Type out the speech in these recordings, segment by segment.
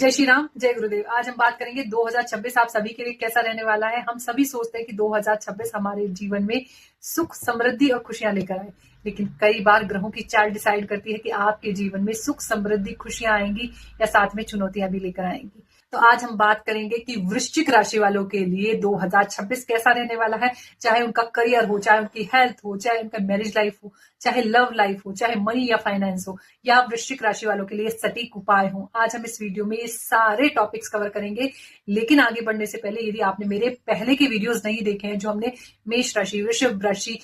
जय श्री राम, जय गुरुदेव। आज हम बात करेंगे 2026 आप सभी के लिए कैसा रहने वाला है। हम सभी सोचते हैं कि 2026 हमारे जीवन में सुख, समृद्धि और खुशियां लेकर आए, लेकिन कई बार ग्रहों की चाल डिसाइड करती है कि आपके जीवन में सुख, समृद्धि, खुशियां आएंगी या साथ में चुनौतियां भी लेकर आएंगी। तो आज हम बात करेंगे कि वृश्चिक राशि वालों के लिए 2026 कैसा रहने वाला है। चाहे उनका करियर हो, चाहे उनकी हेल्थ हो, चाहे उनका मैरिज लाइफ हो, चाहे लव लाइफ हो, चाहे मनी या फाइनेंस हो, या वृश्चिक राशि वालों के लिए सटीक उपाय हो। आज हम इस वीडियो में ये सारे टॉपिक्स कवर करेंगे। लेकिन आगे बढ़ने से पहले यदि आपने मेरे पहले के वीडियोस नहीं देखे हैं, जो हमने मेष राशि, वृषभ राशि,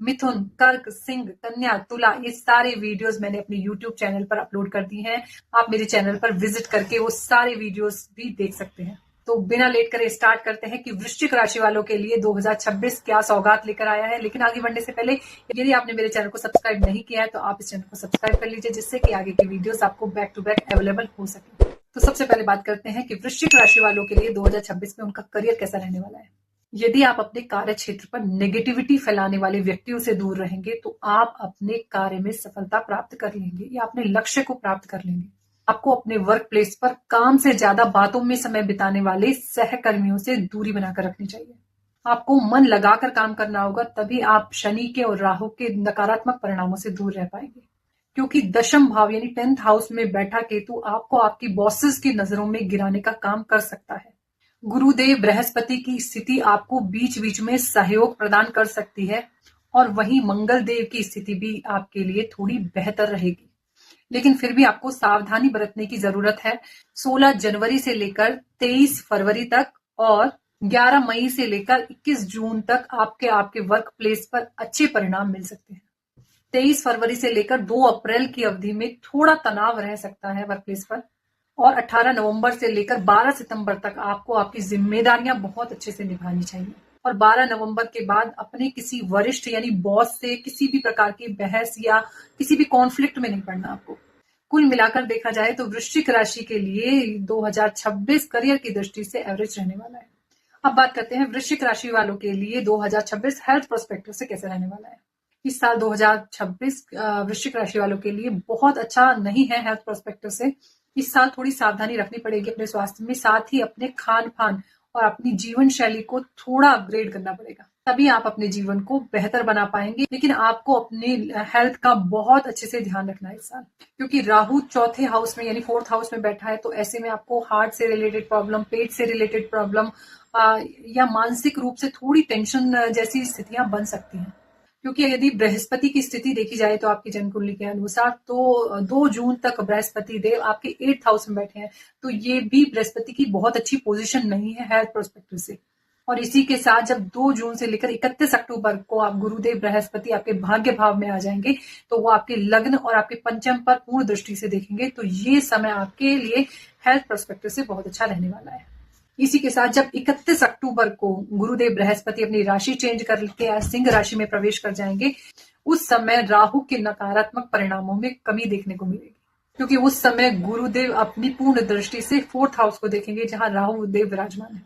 मिथुन, कर्क, सिंह, कन्या, तुला, ये सारे वीडियोस मैंने अपने YouTube चैनल पर अपलोड कर दी हैं। आप मेरे चैनल पर विजिट करके वो सारे वीडियोस भी देख सकते हैं। तो बिना लेट करे स्टार्ट करते हैं कि वृश्चिक राशि वालों के लिए 2026 क्या सौगात लेकर आया है। लेकिन आगे बढ़ने से पहले यदि आपने मेरे चैनल को सब्सक्राइब नहीं किया है तो आप इस चैनल को सब्सक्राइब कर लीजिए, जिससे कि आगे की वीडियोस आपको बैक टू बैक अवेलेबल हो सके। तो सबसे पहले बात करते हैं कि वृश्चिक राशि वालों के लिए 2026 में उनका करियर कैसा रहने वाला है। यदि आप अपने कार्य क्षेत्र पर नेगेटिविटी फैलाने वाले व्यक्तियों से दूर रहेंगे तो आप अपने कार्य में सफलता प्राप्त कर लेंगे या अपने लक्ष्य को प्राप्त कर लेंगे। आपको अपने वर्क प्लेस पर काम से ज्यादा बातों में समय बिताने वाले सहकर्मियों से दूरी बनाकर रखनी चाहिए। आपको मन लगाकर काम करना होगा, तभी आप शनि के और राहु के नकारात्मक परिणामों से दूर रह पाएंगे। क्योंकि दशम भाव यानी 10th हाउस में बैठा केतु आपको आपकी बॉसेस की नजरों में गिराने का काम कर सकता है। गुरुदेव बृहस्पति की स्थिति आपको बीच बीच में सहयोग प्रदान कर सकती है और वहीं मंगल देव की स्थिति भी आपके लिए थोड़ी बेहतर रहेगी, लेकिन फिर भी आपको सावधानी बरतने की जरूरत है। 16 जनवरी से लेकर 23 फरवरी तक और 11 मई से लेकर 21 जून तक आपके वर्क प्लेस पर अच्छे परिणाम मिल सकते हैं। 23 फरवरी से लेकर 2 अप्रैल की अवधि में थोड़ा तनाव रह सकता है वर्क प्लेस पर, और 18 नवंबर से लेकर 12 सितंबर तक आपको आपकी जिम्मेदारियां बहुत अच्छे से निभानी चाहिए। और 12 नवंबर के बाद अपने किसी वरिष्ठ यानी बॉस से किसी भी प्रकार की बहस या किसी भी कॉन्फ्लिक्ट में नहीं पड़ना आपको। कुल मिलाकर देखा जाए तो वृश्चिक राशि के लिए 2026 करियर की दृष्टि से एवरेज रहने वाला है। अब बात करते हैं वृश्चिक राशि वालों के लिए 2026 हेल्थ पर्सपेक्टिव से कैसे रहने वाला है। इस साल 2026 वृश्चिक राशि वालों के लिए बहुत अच्छा नहीं है हेल्थ पर्सपेक्टिव से। इस साल थोड़ी सावधानी रखनी पड़ेगी अपने स्वास्थ्य में, साथ ही अपने खान पान और अपनी जीवन शैली को थोड़ा अपग्रेड करना पड़ेगा, तभी आप अपने जीवन को बेहतर बना पाएंगे। लेकिन आपको अपने हेल्थ का बहुत अच्छे से ध्यान रखना है इस साल, क्योंकि राहु चौथे हाउस में यानी 4th हाउस में बैठा है। तो ऐसे में आपको हार्ट से रिलेटेड प्रॉब्लम, पेट से रिलेटेड प्रॉब्लम या मानसिक रूप से थोड़ी टेंशन जैसी स्थितियां बन सकती हैं। क्योंकि यदि बृहस्पति की स्थिति देखी जाए तो आपकी जन्म कुंडली के अनुसार तो 2 जून तक बृहस्पति देव आपके 8th हाउस में बैठे हैं। तो ये भी बृहस्पति की बहुत अच्छी पोजीशन नहीं है हेल्थ पर्सपेक्टिव से। और इसी के साथ जब 2 जून से लेकर 31 अक्टूबर को आप गुरुदेव बृहस्पति आपके भाग्य भाव में आ जाएंगे, तो वो आपके लग्न और आपके पंचम पर पूर्ण दृष्टि से देखेंगे। तो ये समय आपके लिए हेल्थ पर्सपेक्टिव से बहुत अच्छा रहने वाला है। इसी के साथ जब 31 अक्टूबर को गुरुदेव बृहस्पति अपनी राशि चेंज करके सिंह राशि में प्रवेश कर जाएंगे, उस समय राहु के नकारात्मक परिणामों में कमी देखने को मिलेगी, क्योंकि उस समय गुरुदेव अपनी पूर्ण दृष्टि से 4th हाउस को देखेंगे जहां राहु देव विराजमान है।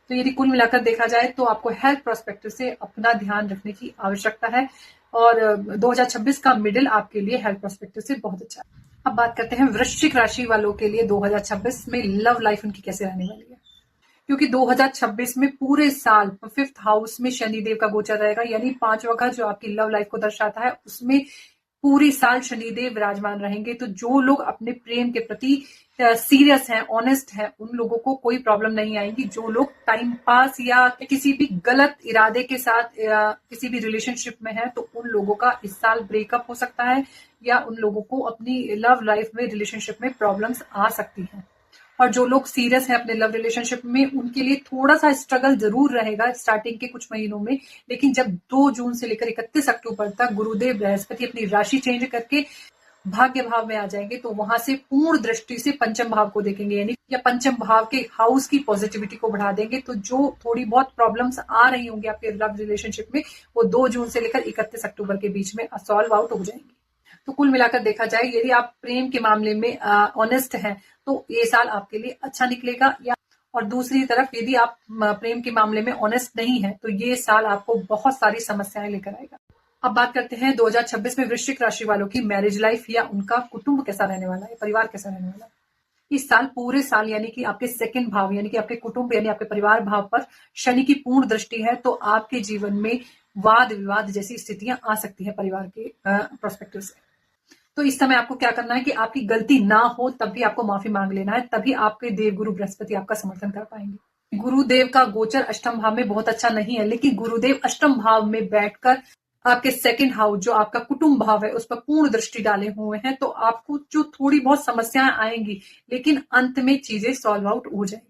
तो यदि कुल मिलाकर देखा जाए तो आपको हेल्थ पर्सपेक्टिव से अपना ध्यान रखने की आवश्यकता है और 2026 का मिडिल आपके लिए हेल्थ पर्सपेक्टिव से बहुत अच्छा है। अब बात करते हैं वृश्चिक राशि वालों के लिए 2026 में लव लाइफ उनकी कैसे रहने वाली है। क्योंकि 2026 में पूरे साल 5th हाउस में शनिदेव का गोचर रहेगा, यानी 5वां घर जो आपकी लव लाइफ को दर्शाता है, उसमें पूरी साल शनिदेव विराजमान रहेंगे। तो जो लोग अपने प्रेम के प्रति सीरियस हैं, ऑनेस्ट हैं, उन लोगों को कोई प्रॉब्लम नहीं आएगी। जो लोग टाइम पास या किसी भी गलत इरादे के साथ किसी भी रिलेशनशिप में है, तो उन लोगों का इस साल ब्रेकअप हो सकता है या उन लोगों को अपनी लव लाइफ में, रिलेशनशिप में प्रॉब्लम्स आ सकती हैं। और जो लोग सीरियस हैं अपने लव रिलेशनशिप में, उनके लिए थोड़ा सा स्ट्रगल जरूर रहेगा स्टार्टिंग के कुछ महीनों में। लेकिन जब 2 जून से लेकर 31 अक्टूबर तक गुरुदेव बृहस्पति अपनी राशि चेंज करके भाग्य भाव में आ जाएंगे, तो वहां से पूर्ण दृष्टि से पंचम भाव को देखेंगे, यानी या पंचम भाव के हाउस की पॉजिटिविटी को बढ़ा देंगे। तो जो थोड़ी बहुत प्रॉब्लम्स आ रही होंगी आपके लव रिलेशनशिप में, वो 2 जून से लेकर 31 अक्टूबर के बीच में सॉल्व आउट हो जाएंगी। तो कुल मिलाकर देखा जाए, यदि आप प्रेम के मामले में ऑनेस्ट हैं तो ये साल आपके लिए अच्छा निकलेगा, या और दूसरी तरफ यदि आप प्रेम के मामले में ऑनेस्ट नहीं है तो ये साल आपको बहुत सारी समस्याएं लेकर आएगा। अब बात करते हैं 2026 में वृश्चिक राशि वालों की मैरिज लाइफ या उनका कुटुंब कैसा रहने वाला है, परिवार कैसा रहने वाला है। इस साल पूरे साल यानी कि आपके सेकंड भाव यानी कि आपके कुटुंब यानी आपके परिवार भाव पर शनि की पूर्ण दृष्टि है, तो आपके जीवन में वाद विवाद जैसी स्थितियां आ सकती है परिवार के पर्सपेक्टिव से। तो इस समय आपको क्या करना है कि आपकी गलती ना हो तब भी आपको माफी मांग लेना है, तभी आपके देवगुरु बृहस्पति आपका समर्थन कर पाएंगे। गुरुदेव का गोचर अष्टम भाव में बहुत अच्छा नहीं है, लेकिन गुरुदेव अष्टम भाव में बैठकर आपके सेकंड हाउस जो आपका कुटुंब भाव है उस पर पूर्ण दृष्टि डाले हुए हैं, तो आपको जो थोड़ी बहुत समस्याएं आएंगी लेकिन अंत में चीजें सॉल्व आउट हो जाएंगी।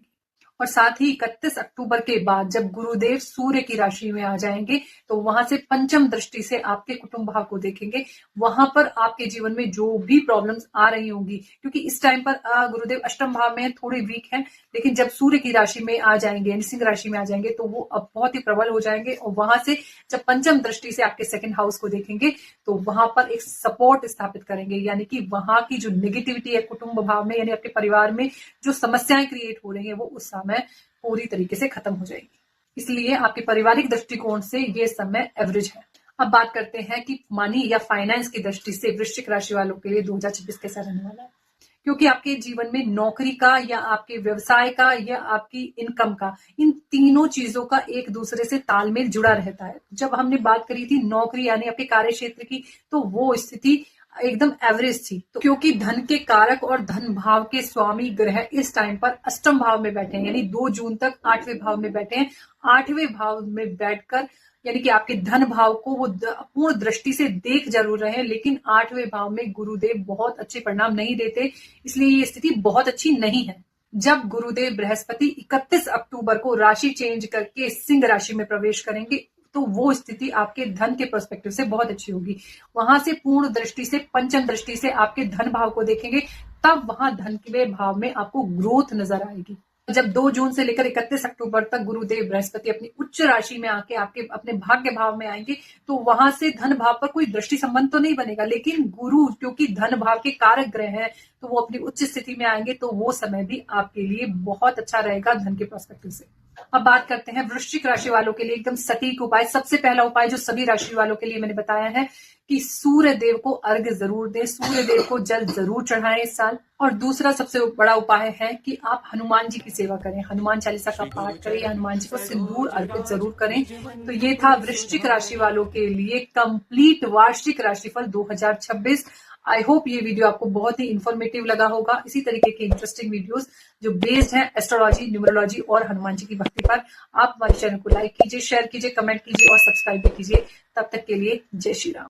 और साथ ही 31 अक्टूबर के बाद जब गुरुदेव सूर्य की राशि में आ जाएंगे तो वहां से पंचम दृष्टि से आपके कुटुंब भाव को देखेंगे। वहां पर आपके जीवन में जो भी प्रॉब्लम्स आ रही होंगी, क्योंकि इस टाइम पर गुरुदेव अष्टम भाव में थोड़े वीक हैं, लेकिन जब सूर्य की राशि में आ जाएंगे यानी सिंह राशि में आ जाएंगे तो वो अब बहुत ही प्रबल हो जाएंगे। और वहां से जब पंचम दृष्टि से आपके सेकंड हाउस को देखेंगे तो वहां पर एक सपोर्ट स्थापित करेंगे, यानी कि वहां की जो नेगेटिविटी है कुटुंब भाव में यानी आपके परिवार में जो समस्याएं क्रिएट हो रही है वो उस समय पूरी तरीके से खत्म हो जाएगी। इसलिए आपके पारिवारिक दृष्टिकोण से ये समय एवरेज है। अब बात करते हैं कि मनी या फाइनेंस की दृष्टि से वृश्चिक राशि वालों के लिए 2026 कैसा रहने वाला है, क्योंकि आपके जीवन में नौकरी का या आपके व्यवसाय का या आपकी इनकम का, इन तीनों चीजों का एक दूसरे से तालमेल जुड़ा रहता है। जब हमने बात करी थी नौकरी यानी आपके कार्य क्षेत्र की, तो वो स्थिति एकदम एवरेज थी। तो क्योंकि धन के कारक और धन भाव के स्वामी ग्रह इस टाइम पर अष्टम भाव में बैठे हैं, यानी 2 जून तक 8वें भाव में बैठे हैं। 8वें भाव में बैठकर यानी कि आपके धन भाव को वो पूर्ण दृष्टि से देख जरूर रहे हैं, लेकिन 8वें भाव में गुरुदेव बहुत अच्छे परिणाम नहीं देते, इसलिए ये स्थिति बहुत अच्छी नहीं है। जब गुरुदेव बृहस्पति 31 अक्टूबर को राशि चेंज करके सिंह राशि में प्रवेश करेंगे तो वो स्थिति आपके धन के पर्सपेक्टिव से बहुत अच्छी होगी। वहां से पूर्ण दृष्टि से पंचम दृष्टि से आपके धन भाव को देखेंगे, तब वहां धन के भाव में आपको ग्रोथ नजर आएगी। जब 2 जून से लेकर 31 अक्टूबर तक गुरुदेव बृहस्पति अपनी उच्च राशि में आके आपके अपने भाग्य भाव में आएंगे, तो वहां से धन भाव पर कोई दृष्टि संबंध तो नहीं बनेगा, लेकिन गुरु क्योंकि धन भाव के कारक ग्रह है तो वो अपनी उच्च स्थिति में आएंगे, तो वो समय भी आपके लिए बहुत अच्छा रहेगा धन के पर्सपेक्टिव से। अब बात करते हैं वृश्चिक राशि वालों के लिए एकदम सटीक उपाय। सबसे पहला उपाय जो सभी राशि वालों के लिए मैंने बताया है कि सूर्य देव को अर्घ्य जरूर दें, सूर्य देव को जल जरूर चढ़ाएं इस साल। और दूसरा सबसे बड़ा उपाय है कि आप हनुमान जी की सेवा करें, हनुमान चालीसा का पाठ करें, हनुमान जी को सिंदूर अर्पित जरूर करें। तो ये था वृश्चिक राशि वालों के लिए कंप्लीट वार्षिक राशिफल 2026। आई होप ये वीडियो आपको बहुत ही इंफॉर्मेटिव लगा होगा। इसी तरीके के इंटरेस्टिंग वीडियोस जो बेस्ड है एस्ट्रोलॉजी, न्यूमरोलॉजी और हनुमान जी की भक्ति पर, आप हमारे चैनल को लाइक कीजिए, शेयर कीजिए, कमेंट कीजिए और सब्सक्राइब भी कीजिए। तब तक के लिए जय श्री राम।